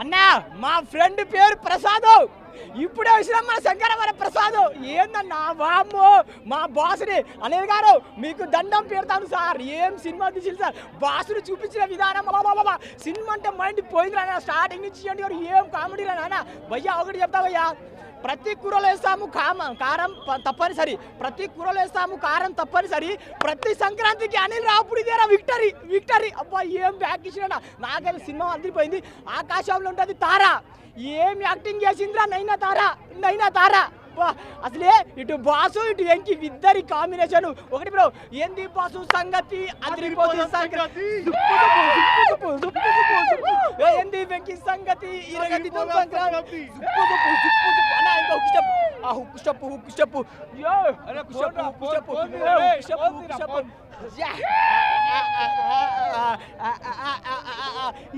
అన్నా మా ఫ్రెండ్ పేరు ప్రసాద్. ఇప్పుడే వచ్చినా మా శంకరవర ప్రసాద్. ఏందన్నా వామ్మో మా బాసుని అనిల్ గారు మీకు దండం పెడతాను సార్. ఏం సినిమా తీసింది సార్, బాసుని చూపించిన విధానం సినిమా అంటే మైండ్ పోయింది నాన్న. స్టార్టింగ్ నుంచి గారు ఏం కామెడీ నాన్న. భయ్యా ఒకటి చెప్తా భయ్యా, ప్రతి కూరలో వేస్తాము కారం తప్పనిసరి, ప్రతి కూరలో వేస్తాము కారం తప్పనిసరి. ప్రతి సంక్రాంతికి అనిల్ రాపుడి దేరా విక్టరీ విక్టరీ. అబ్బా ఏం బ్యాక్ ఇచ్చినా. నాకైతే సినిమా అందిపోయింది. ఆకాశంలో ఉంటుంది తార, ఏం యాక్టింగ్ చేసిందిరా నైనా తార. అసలే ఇటు బాసు ఇటు వెంకి ఇద్దరి కాంబినేషన్ ఒకటి బ్రో. ఏంది బాసు సంగతి అదిరిపోతుంది సంగతి, ఏంది వెంకి సంగతి ఇరగతి సంక్రాంతి.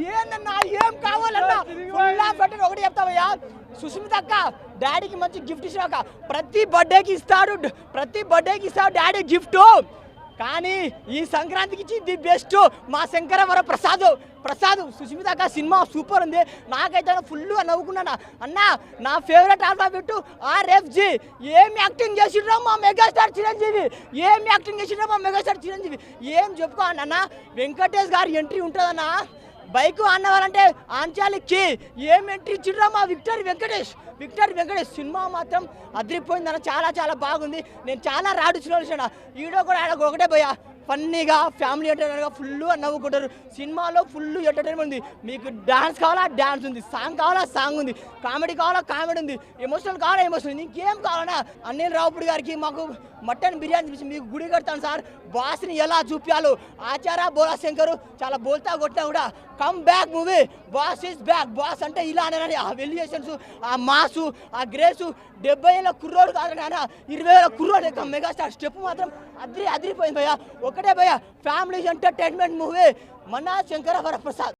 ఏందన్నా ఏం కావాలన్నా ఒకటి చెప్తావయ్యా. సుస్మిత అక్క డాడీకి మంచి గిఫ్ట్ ఇచ్చినాక ప్రతి బర్త్డేకి ఇస్తాడు డాడీ గిఫ్ట్. కానీ ఈ సంక్రాంతికి ఇచ్చి ది బెస్ట్ మా శంకరవర ప్రసాద్. సుస్మిత అక్క సినిమా సూపర్ ఉంది. నాకైతే ఫుల్గా నవ్వుకున్నాను అన్నా. నా ఫేవరెట్ ఆల్ఫాబెట్ RFG. ఏం యాక్టింగ్ చేసిండ్రో మా మెగాస్టార్ చిరంజీవి, ఏం చెప్పుకో అన్న. వెంకటేష్ గారి ఎంట్రీ ఉంటుందన్నా. బైక్ అన్నవారంటే ఆంచాలికి ఏం ఎంట్రీ ఇచ్చిండ్రో మా విక్టరీ వెంకటేష్. సినిమా మాత్రం అదిరిపోయిందన్న. చాలా బాగుంది. నేను చాలా రాడు చూసిన ఈడో కూడా ఒకటే పోయా. ఫన్నీగా ఫ్యామిలీ ఎంటర్టైనర్గా ఫుల్ నవ్వుకుంటారు. సినిమాలో ఫుల్ ఎంటర్టైన్మెంట్ ఉంది. మీకు డాన్స్ కావాలా డాన్స్ ఉంది, సాంగ్ కావాలా సాంగ్ ఉంది, కామెడీ కావాలా కామెడీ ఉంది, ఎమోషనల్ కావాలా ఎమోషనల్. ఇంకేం కావాలన్నా అనిల్ రావుపూడి గారికి మాకు మటన్ బిర్యానీ చూపించి మీకు గుడి కడతాను సార్. బాస్ని ఎలా చూపించాలో ఆచారా బోలా శంకరు చాలా బోల్తా కొట్టినా కూడా come back movie. Boss is back. Boss అంటే ఇలా అనే ఆ వెలియేషన్స్, ఆ మాసు, ఆ గ్రేసు. 70 ఏళ్ళ కుర్రోడు కాదు నాన్న, 20 ఏళ్ళ కుర్రోడు. మెగాస్టార్ స్టెప్ మాత్రం అదిరిపోయింది భయ్యా. ఒకటే భయ్యా, ఫ్యామిలీ ఎంటర్టైన్మెంట్ మూవీ మన శంకరవర ప్రసాద్.